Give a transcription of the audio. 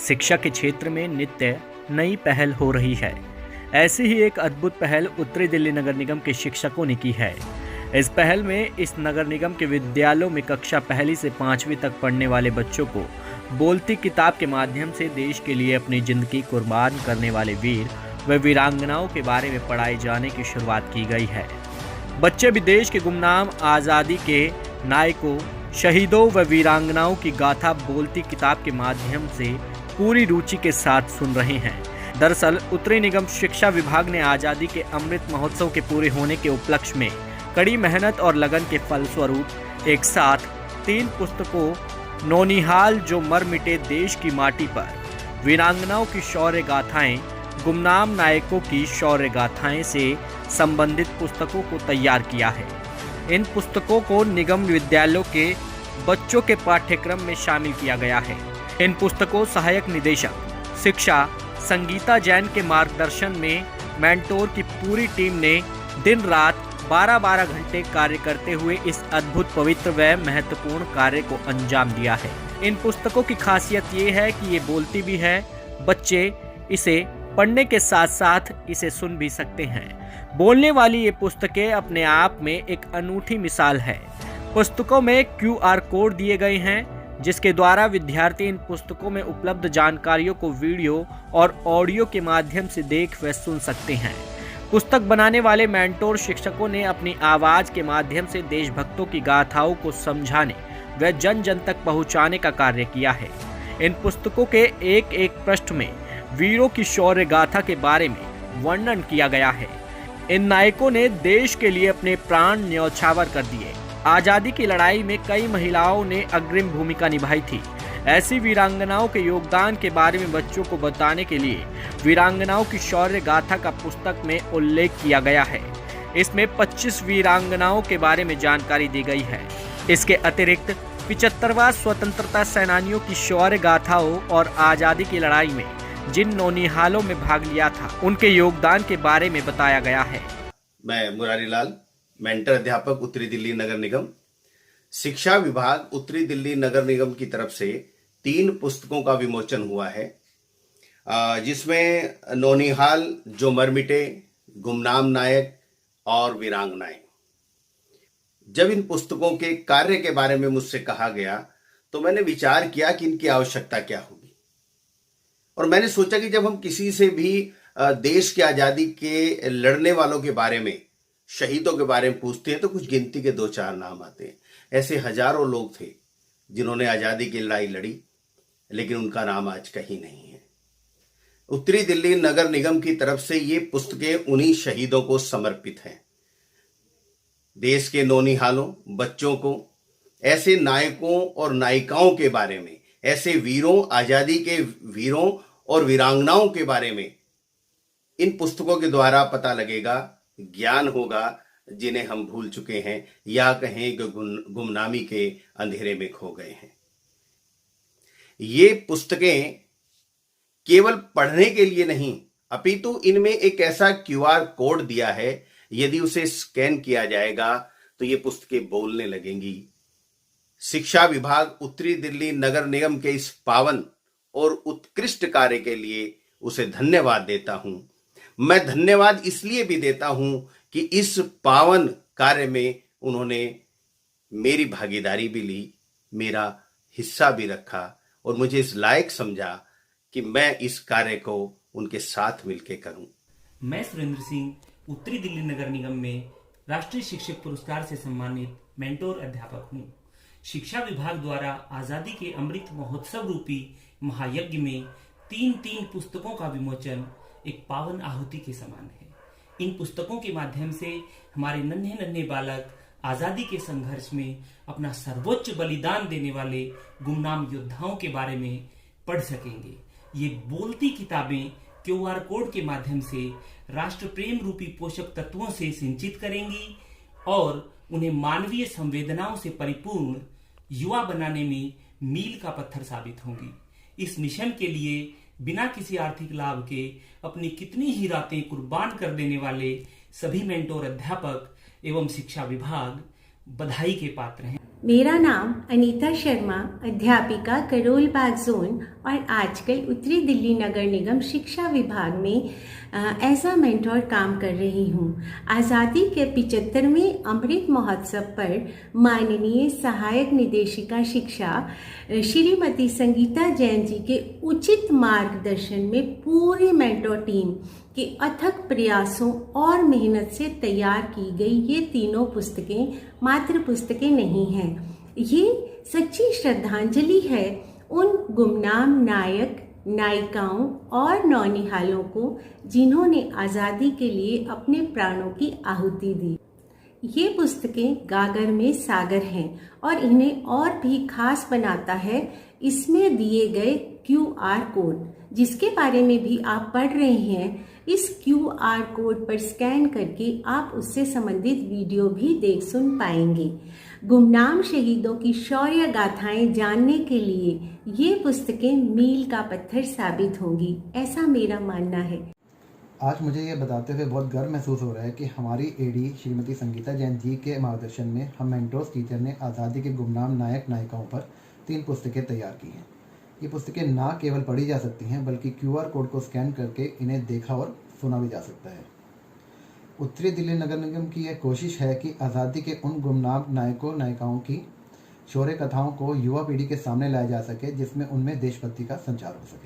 शिक्षा के क्षेत्र में नित्य नई पहल हो रही है। ऐसी ही एक अद्भुत पहल उत्तरी दिल्ली नगर निगम के शिक्षकों ने की है। इस पहल में इस नगर निगम के विद्यालयों में कक्षा पहली से 5वीं तक पढ़ने वाले बच्चों को बोलती किताब के माध्यम से देश के लिए अपनी जिंदगी कुर्बान करने वाले वीर व वीरांगनाओं के बारे में पढ़ाए जाने की शुरुआत की गई है। बच्चे भी देश के गुमनाम आज़ादी के नायकों, शहीदों व वीरांगनाओं की गाथा बोलती किताब के माध्यम से पूरी रुचि के साथ सुन रहे हैं। दरअसल उत्तरी निगम शिक्षा विभाग ने आज़ादी के अमृत महोत्सव के पूरे होने के उपलक्ष्य में कड़ी मेहनत और लगन के फलस्वरूप एक साथ 3 पुस्तकों नौनिहाल जो मर मिटे देश की माटी पर, वीरांगनाओं की शौर्य गाथाएं, गुमनाम नायकों की शौर्य गाथाएं से संबंधित पुस्तकों को तैयार किया है। इन पुस्तकों को निगम विद्यालयों के बच्चों के पाठ्यक्रम में शामिल किया गया है। इन पुस्तकों सहायक निदेशक शिक्षा संगीता जैन के मार्गदर्शन में मेंटोर की पूरी टीम ने दिन रात 12-12 घंटे कार्य करते हुए इस अद्भुत, पवित्र व महत्वपूर्ण कार्य को अंजाम दिया है। इन पुस्तकों की खासियत ये है कि ये बोलती भी है, बच्चे इसे पढ़ने के साथ साथ इसे सुन भी सकते हैं। बोलने वाली ये पुस्तकें अपने आप में एक अनूठी मिसाल है। पुस्तकों में QR कोड दिए गए हैं, जिसके द्वारा विद्यार्थी इन पुस्तकों में उपलब्ध जानकारियों को वीडियो और ऑडियो के माध्यम से देख व सुन सकते हैं। पुस्तक बनाने वाले मेंटोर शिक्षकों ने अपनी आवाज के माध्यम से देशभक्तों की गाथाओं को समझाने व जन जन तक पहुंचाने का कार्य किया है। इन पुस्तकों के एक एक पृष्ठ में वीरों की शौर्य गाथा के बारे में वर्णन किया गया है। इन नायकों ने देश के लिए अपने प्राण न्यौछावर कर दिए। आज़ादी की लड़ाई में कई महिलाओं ने अग्रिम भूमिका निभाई थी। ऐसी वीरांगनाओं के योगदान के बारे में बच्चों को बताने के लिए वीरांगनाओं की शौर्य गाथा का पुस्तक में उल्लेख किया गया है। इसमें 25 वीरांगनाओं के बारे में जानकारी दी गई है। इसके अतिरिक्त 75वां स्वतंत्रता सेनानियों की शौर्य गाथाओं और आज़ादी की लड़ाई में जिन नौनिहालों में भाग लिया था, उनके योगदान के बारे में बताया गया है। मैं मुरारी लाल, मेंटर अध्यापक उत्तरी दिल्ली नगर निगम। शिक्षा विभाग उत्तरी दिल्ली नगर निगम की तरफ से 3 पुस्तकों का विमोचन हुआ है, जिसमें नौनिहाल जो मर मिटे, गुमनाम नायक और वीरांगनाएं। जब इन पुस्तकों के कार्य के बारे में मुझसे कहा गया तो मैंने विचार किया कि इनकी आवश्यकता क्या होगी, और मैंने सोचा कि जब हम किसी से भी देश की आज़ादी के लड़ने वालों के बारे में, शहीदों के बारे में पूछते हैं तो कुछ गिनती के 2-4 नाम आते हैं। ऐसे हजारों लोग थे जिन्होंने आज़ादी की लड़ाई लड़ी, लेकिन उनका नाम आज कहीं नहीं है। उत्तरी दिल्ली नगर निगम की तरफ से ये पुस्तकें उन्हीं शहीदों को समर्पित हैं। देश के नौनिहालों, बच्चों को ऐसे नायकों और नायिकाओं के बारे में, ऐसे वीरों, आज़ादी के वीरों और वीरांगनाओं के बारे में इन पुस्तकों के द्वारा पता लगेगा, ज्ञान होगा जिन्हें हम भूल चुके हैं या कहें कि गुमनामी के अंधेरे में खो गए हैं। ये पुस्तकें केवल पढ़ने के लिए नहीं, अपितु इनमें एक ऐसा QR कोड दिया है, यदि उसे स्कैन किया जाएगा तो ये पुस्तकें बोलने लगेंगी। शिक्षा विभाग उत्तरी दिल्ली नगर निगम के इस पावन और उत्कृष्ट कार्य के लिए उसे धन्यवाद देता हूं। मैं धन्यवाद इसलिए भी देता हूं कि इस पावन कार्य में उन्होंने मेरी भागीदारी भी ली, मेरा हिस्सा भी रखा और मुझे इस लायक समझा कि मैं इस कार्य को उनके साथ मिलकर करूं। मैं सुरेंद्र सिंह उत्तरी दिल्ली नगर निगम में राष्ट्रीय शिक्षक पुरस्कार से सम्मानित मेंटोर अध्यापक हूं। शिक्षा विभाग द्वारा आज़ादी के अमृत महोत्सव रूपी महायज्ञ में 3 पुस्तकों का विमोचन एक पावन आहुति के समान है। इन पुस्तकों के माध्यम से हमारे नन्हे नन्हे बालक आज़ादी के संघर्ष में अपना सर्वोच्च बलिदान देने वाले गुमनाम योद्धाओं के बारे में पढ़ सकेंगे। ये बोलती किताबें QR कोड के माध्यम से राष्ट्र प्रेम रूपी पोषक तत्वों से सिंचित करेंगी और उन्हें मानवीय संवेदनाओं से परिपूर्ण युवा बनाने में मील का पत्थर साबित होंगी। इस मिशन के लिए बिना किसी आर्थिक लाभ के अपनी कितनी ही रातें कुर्बान कर देने वाले सभी मेंटोर अध्यापक एवं शिक्षा विभाग बधाई के पात्र हैं। मेरा नाम अनीता शर्मा, अध्यापिका करोल बाग जोन और आजकल उत्तरी दिल्ली नगर निगम शिक्षा विभाग में एज अ मेंटोर काम कर रही हूँ। आज़ादी के 75वें अमृत महोत्सव पर माननीय सहायक निदेशिका शिक्षा श्रीमती संगीता जैन जी के उचित मार्गदर्शन में पूरी मेंटोर टीम के अथक प्रयासों और मेहनत से तैयार की गई ये तीनों पुस्तकें मात्र पुस्तकें नहीं हैं। ये सच्ची श्रद्धांजलि है उन गुमनाम नायक, नायिकाओं और नौनिहालों को जिन्होंने आज़ादी के लिए अपने प्राणों की आहुति दी। ये पुस्तकें गागर में सागर हैं और इन्हें और भी खास बनाता है इसमें दिए गए QR कोड, जिसके बारे में भी आप पढ़ रहे हैं। इस QR कोड पर स्कैन करके आप उससे संबंधित वीडियो भी देख सुन पाएंगे। गुमनाम शहीदों की शौर्य गाथाएं जानने के लिए ये पुस्तकें मील का पत्थर साबित होंगी, ऐसा मेरा मानना है। आज मुझे ये बताते हुए बहुत गर्व महसूस हो रहा है कि हमारी AD श्रीमती संगीता जैन जी के मार्गदर्शन में हम मेंटोर्स टीचर ने आज़ादी के गुमनाम नायक नायिकाओं पर 3 पुस्तकें तैयार की हैं। ये पुस्तकें ना केवल पढ़ी जा सकती हैं बल्कि QR कोड को स्कैन करके इन्हें देखा और सुना भी जा सकता है। उत्तरी दिल्ली नगर निगम की यह कोशिश है कि आज़ादी के उन गुमनाम नायकों नायिकाओं की शौर्य कथाओं को युवा पीढ़ी के सामने लाया जा सके, जिसमें उनमें देशभक्ति का संचार हो सके।